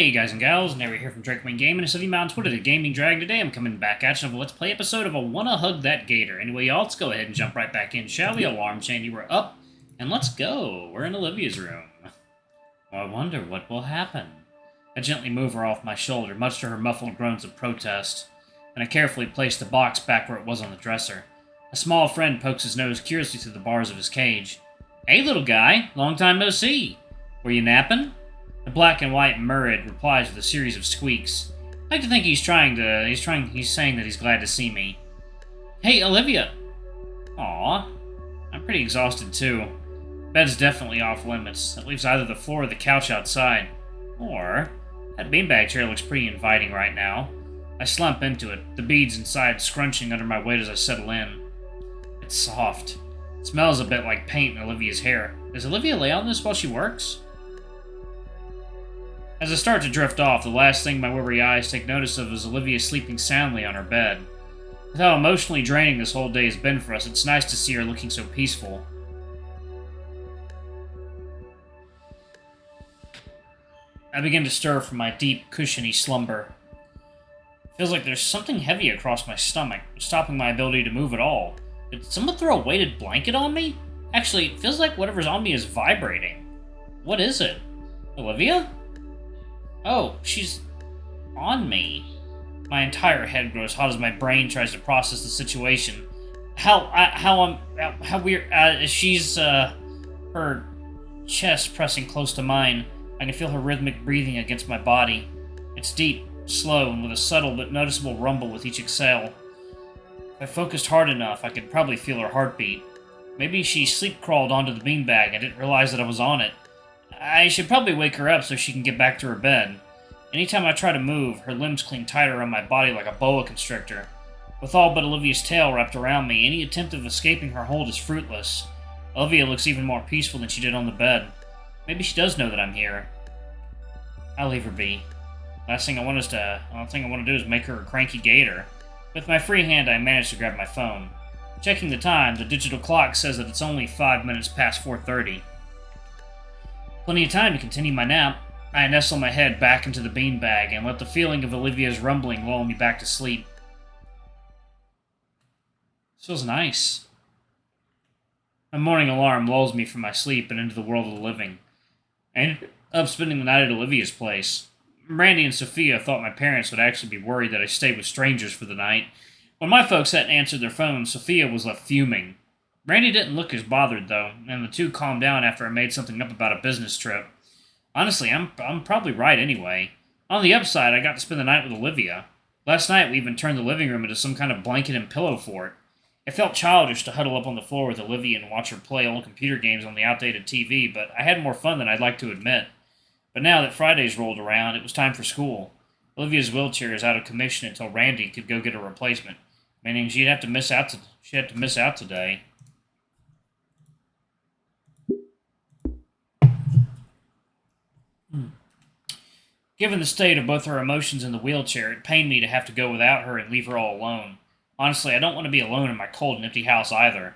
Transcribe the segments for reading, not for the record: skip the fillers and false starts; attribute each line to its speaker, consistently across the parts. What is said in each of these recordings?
Speaker 1: Hey guys and gals, Nary here from Drake Wing Gaming and City Mountain Twitter, the Gaming Drag. Today I'm coming back at you with a Let's Play episode of I Wanna Hug That Gator. Anyway, y'all, let's go ahead and jump right back in, shall we? Alarm chain, we're up, and let's go. We're in Olivia's room. I wonder what will happen. I gently move her off my shoulder, much to her muffled groans of protest, and I carefully place the box back where it was on the dresser. A small friend pokes his nose curiously through the bars of his cage. Hey little guy, long time no see. Were you napping? The black and white Murrid replies with a series of squeaks. I like to think he's saying that he's glad to see me. Hey, Olivia! Aw, I'm pretty exhausted too. Bed's definitely off limits. That leaves either the floor or the couch outside. Or, that beanbag chair looks pretty inviting right now. I slump into it, the beads inside scrunching under my weight as I settle in. It's soft. It smells a bit like paint in Olivia's hair. Does Olivia lay on this while she works? As I start to drift off, the last thing my weary eyes take notice of is Olivia sleeping soundly on her bed. With how emotionally draining this whole day has been for us, it's nice to see her looking so peaceful. I begin to stir from my deep, cushiony slumber. It feels like there's something heavy across my stomach, stopping my ability to move at all. Did someone throw a weighted blanket on me? Actually, it feels like whatever's on me is vibrating. What is it? Olivia? Oh, she's on me. My entire head grows hot as my brain tries to process the situation. How weird. She's, her chest pressing close to mine. I can feel her rhythmic breathing against my body. It's deep, slow, and with a subtle but noticeable rumble with each exhale. If I focused hard enough, I could probably feel her heartbeat. Maybe she sleep-crawled onto the beanbag and didn't realize that I was on it. I should probably wake her up so she can get back to her bed. Anytime I try to move, her limbs cling tighter around my body like a boa constrictor. With all but Olivia's tail wrapped around me, any attempt of escaping her hold is fruitless. Olivia looks even more peaceful than she did on the bed. Maybe she does know that I'm here. I'll leave her be. Last thing I want to do is make her a cranky gator. With my free hand, I manage to grab my phone. Checking the time, the digital clock says that it's only 5 minutes past 4:30. Plenty of time to continue my nap. I nestle my head back into the beanbag and let the feeling of Olivia's rumbling lull me back to sleep. This feels nice. My morning alarm lulls me from my sleep and into the world of the living. I ended up spending the night at Olivia's place. Randy and Sophia thought my parents would actually be worried that I stayed with strangers for the night. When my folks hadn't answered their phones, Sophia was left fuming. Randy didn't look as bothered, though, and the two calmed down after I made something up about a business trip. Honestly, I'm probably right anyway. On the upside, I got to spend the night with Olivia. Last night, we even turned the living room into some kind of blanket and pillow fort. It felt childish to huddle up on the floor with Olivia and watch her play old computer games on the outdated TV, but I had more fun than I'd like to admit. But now that Fridays rolled around, it was time for school. Olivia's wheelchair is out of commission until Randy could go get a replacement, meaning she'd have to miss out today. Given the state of both her emotions in the wheelchair, it pained me to have to go without her and leave her all alone. Honestly, I don't want to be alone in my cold and empty house either.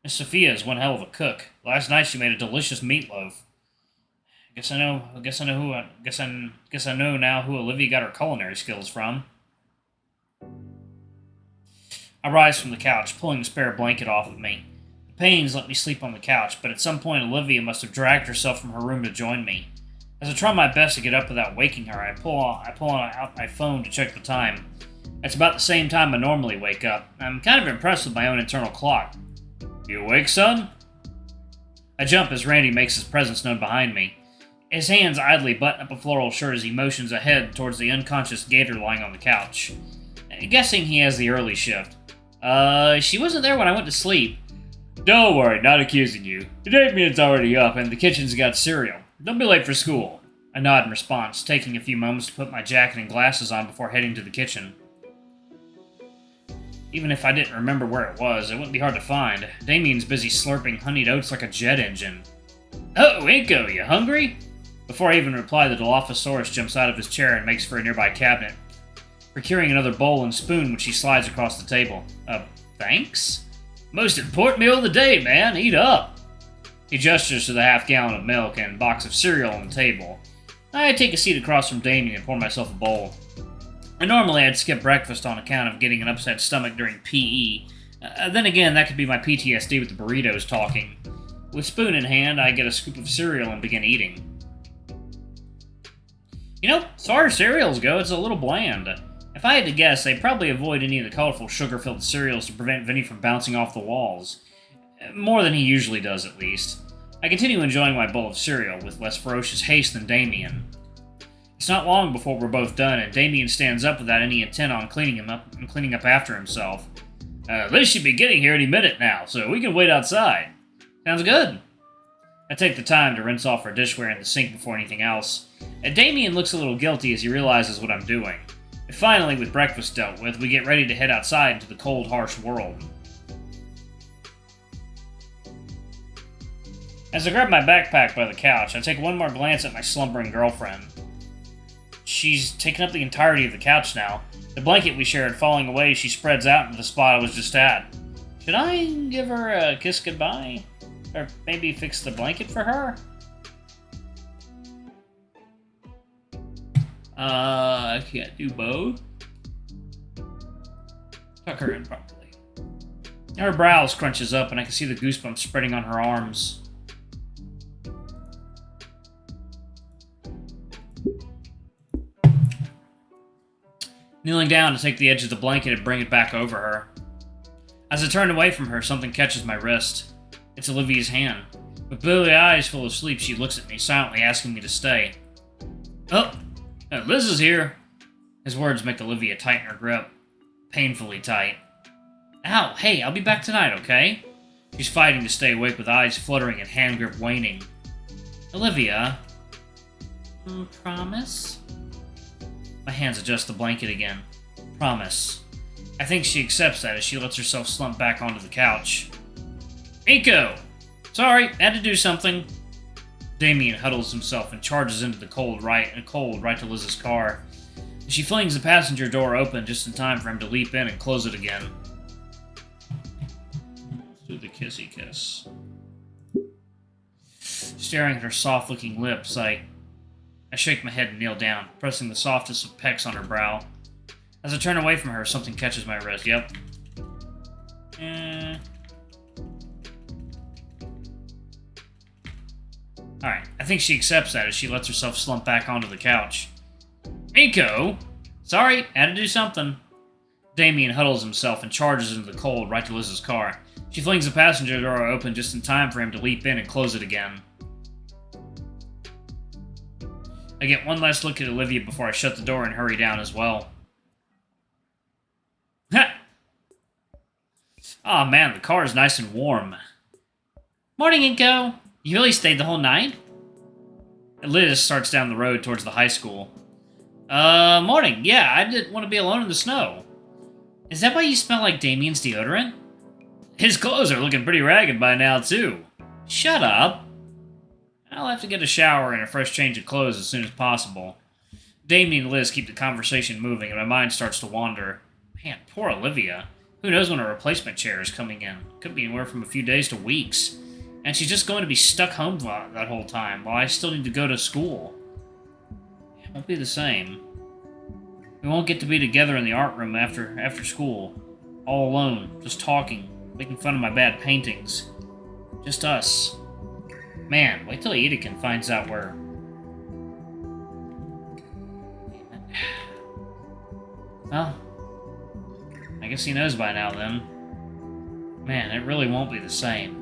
Speaker 1: Miss Sophia is one hell of a cook. Last night she made a delicious meatloaf. Guess I know now who Olivia got her culinary skills from. I rise from the couch, pulling the spare blanket off of me. The pains let me sleep on the couch, but at some point Olivia must have dragged herself from her room to join me. As I try my best to get up without waking her, I pull out my phone to check the time. It's about the same time I normally wake up. I'm kind of impressed with my own internal clock. You awake, son? I jump as Randy makes his presence known behind me. His hands idly button up a floral shirt as he motions ahead towards the unconscious Gator lying on the couch. Guessing he has the early shift. She wasn't there when I went to sleep. Don't worry, not accusing you. Damien's already up and the kitchen's got cereal. Don't be late for school. I nod in response, taking a few moments to put my jacket and glasses on before heading to the kitchen. Even if I didn't remember where it was, it wouldn't be hard to find. Damien's busy slurping honeyed oats like a jet engine. Oh, Inco, you hungry? Before I even reply, the Dilophosaurus jumps out of his chair and makes for a nearby cabinet, procuring another bowl and spoon which he slides across the table. Thanks? Most important meal of the day, man. Eat up. He gestures to the half-gallon of milk and box of cereal on the table. I take a seat across from Damien and pour myself a bowl. And normally I'd skip breakfast on account of getting an upset stomach during PE. Then again, that could be my PTSD with the burritos talking. With spoon in hand, I get a scoop of cereal and begin eating. You know, as far as cereals go, it's a little bland. If I had to guess, I'd probably avoid any of the colorful sugar-filled cereals to prevent Vinny from bouncing off the walls. More than he usually does, at least. I continue enjoying my bowl of cereal with less ferocious haste than Damien. It's not long before we're both done, and Damien stands up without any intent on cleaning up after himself. Liz should be getting here any minute now, so we can wait outside. Sounds good. I take the time to rinse off our dishware in the sink before anything else. Damien looks a little guilty as he realizes what I'm doing. And finally, with breakfast dealt with, we get ready to head outside into the cold, harsh world. As I grab my backpack by the couch, I take one more glance at my slumbering girlfriend. She's taken up the entirety of the couch now. The blanket we shared falling away, she spreads out into the spot I was just at. Should I give her a kiss goodbye? Or maybe fix the blanket for her? I can't do both. Tuck her in properly. Her brow scrunches up and I can see the goosebumps spreading on her arms. Kneeling down to take the edge of the blanket and bring it back over her. As I turn away from her, something catches my wrist. It's Olivia's hand. With blue eyes full of sleep, she looks at me, silently asking me to stay. Oh, Liz is here. His words make Olivia tighten her grip. Painfully tight. Ow, hey, I'll be back tonight, okay? She's fighting to stay awake with eyes fluttering and hand grip waning. Olivia. Promise? My hands adjust the blanket again. Promise. I think she accepts that as she lets herself slump back onto the couch. Inco! Sorry, had to do something. Damien huddles himself and charges into the cold right to Liz's car. She flings the passenger door open just in time for him to leap in and close it again. Let's do the kissy kiss. Staring at her soft-looking lips, I shake my head and kneel down, pressing the softest of pecks on her brow. As I turn away from her, something catches my wrist. Yep. Alright, I think she accepts that as she lets herself slump back onto the couch. Inco! Sorry, had to do something. Damien huddles himself and charges into the cold right to Liz's car. She flings the passenger door open just in time for him to leap in and close it again. I get one last look at Olivia before I shut the door and hurry down as well. Ha! Aw, man, the car is nice and warm. Morning, Inco. You really stayed the whole night? Liz starts down the road towards the high school. Morning. Yeah, I didn't want to be alone in the snow. Is that why you smell like Damien's deodorant? His clothes are looking pretty ragged by now, too. Shut up. I'll have to get a shower and a fresh change of clothes as soon as possible. Damien and Liz keep the conversation moving, and my mind starts to wander. Man, poor Olivia. Who knows when a replacement chair is coming in? Could be anywhere from a few days to weeks. And she's just going to be stuck home that whole time, while I still need to go to school. It won't be the same. We won't get to be together in the art room after school. All alone, just talking, making fun of my bad paintings. Just us. Man, wait till Edekin finds out where... Well, I guess he knows by now then. Man, it really won't be the same.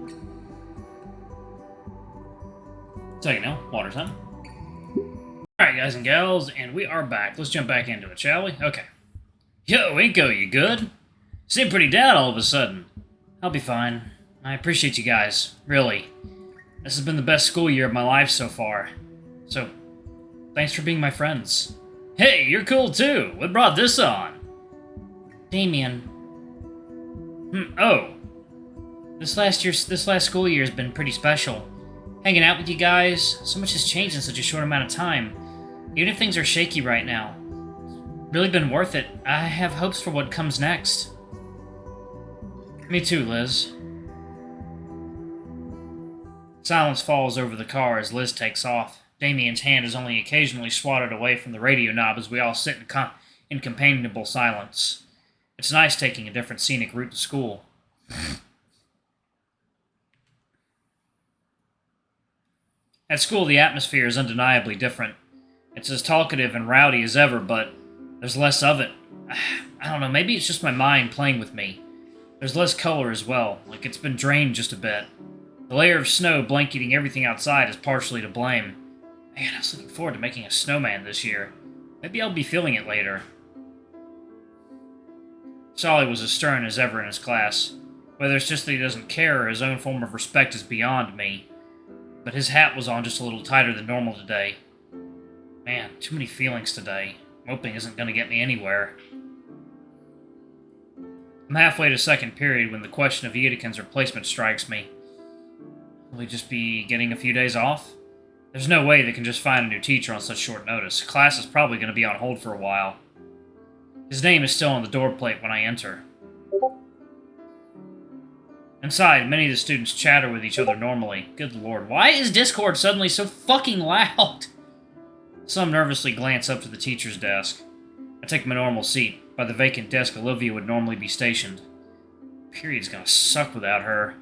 Speaker 1: So, you know, water time. Alright, guys and gals, and we are back. Let's jump back into it, shall we? Okay. Yo, Inco, you good? Seem pretty down all of a sudden. I'll be fine. I appreciate you guys, really. This has been the best school year of my life so far. So, thanks for being my friends. Hey, you're cool too. What brought this on? Damien. Oh. This last school year has been pretty special. Hanging out with you guys, so much has changed in such a short amount of time. Even if things are shaky right now, it's really been worth it. I have hopes for what comes next. Me too, Liz. Silence falls over the car as Liz takes off. Damien's hand is only occasionally swatted away from the radio knob as we all sit in companionable silence. It's nice taking a different scenic route to school. At school, the atmosphere is undeniably different. It's as talkative and rowdy as ever, but there's less of it. I don't know, maybe it's just my mind playing with me. There's less color as well, like it's been drained just a bit. The layer of snow blanketing everything outside is partially to blame. Man, I was looking forward to making a snowman this year. Maybe I'll be feeling it later. Solly was as stern as ever in his class. Whether it's just that he doesn't care or his own form of respect is beyond me. But his hat was on just a little tighter than normal today. Man, too many feelings today. Moping isn't going to get me anywhere. I'm halfway to second period when the question of Yedekin's replacement strikes me. Will he just be getting a few days off? There's no way they can just find a new teacher on such short notice. Class is probably going to be on hold for a while. His name is still on the door plate when I enter. Inside, many of the students chatter with each other normally. Good lord, why is Discord suddenly so fucking loud? Some nervously glance up to the teacher's desk. I take my normal seat, by the vacant desk Olivia would normally be stationed. Period's gonna suck without her.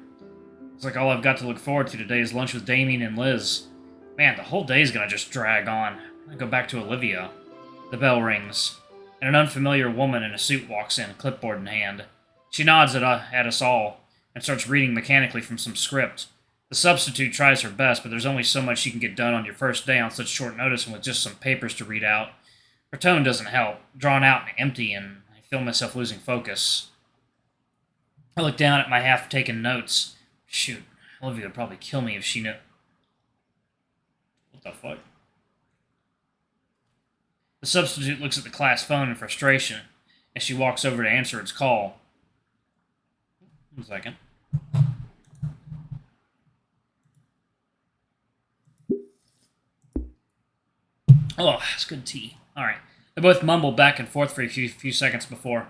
Speaker 1: It's like all I've got to look forward to today is lunch with Damien and Liz. Man, the whole day's gonna just drag on. I go back to Olivia. The bell rings, and an unfamiliar woman in a suit walks in, clipboard in hand. She nods at us all, and starts reading mechanically from some script. The substitute tries her best, but there's only so much you can get done on your first day on such short notice and with just some papers to read out. Her tone doesn't help, drawn out and empty, and I feel myself losing focus. I look down at my half-taken notes. Shoot, Olivia would probably kill me if she knew. What the fuck? The substitute looks at the class phone in frustration as she walks over to answer its call. 1 second. Oh, that's good tea. Alright. They both mumble back and forth for a few seconds before.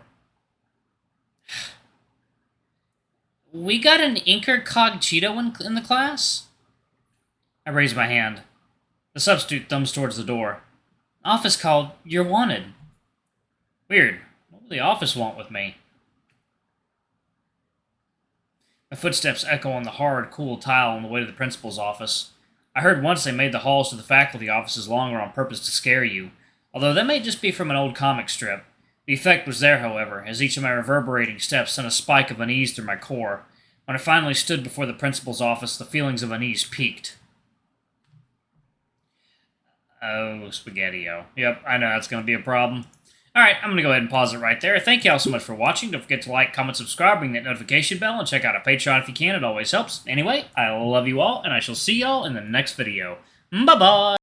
Speaker 1: We got an Inco in the class? I raise my hand. The substitute thumbs towards the door. Office called, you're wanted. Weird. What will the office want with me? My footsteps echo on the hard, cool tile on the way to the principal's office. I heard once they made the halls to the faculty offices longer on purpose to scare you, although that may just be from an old comic strip. The effect was there, however, as each of my reverberating steps sent a spike of unease through my core. When I finally stood before the principal's office, the feelings of unease peaked. Oh, spaghetti-o. Yep, I know that's going to be a problem. Alright, I'm going to go ahead and pause it right there. Thank you all so much for watching. Don't forget to like, comment, subscribe, ring that notification bell, and check out our Patreon if you can. It always helps. Anyway, I love you all, and I shall see y'all in the next video. Bye-bye!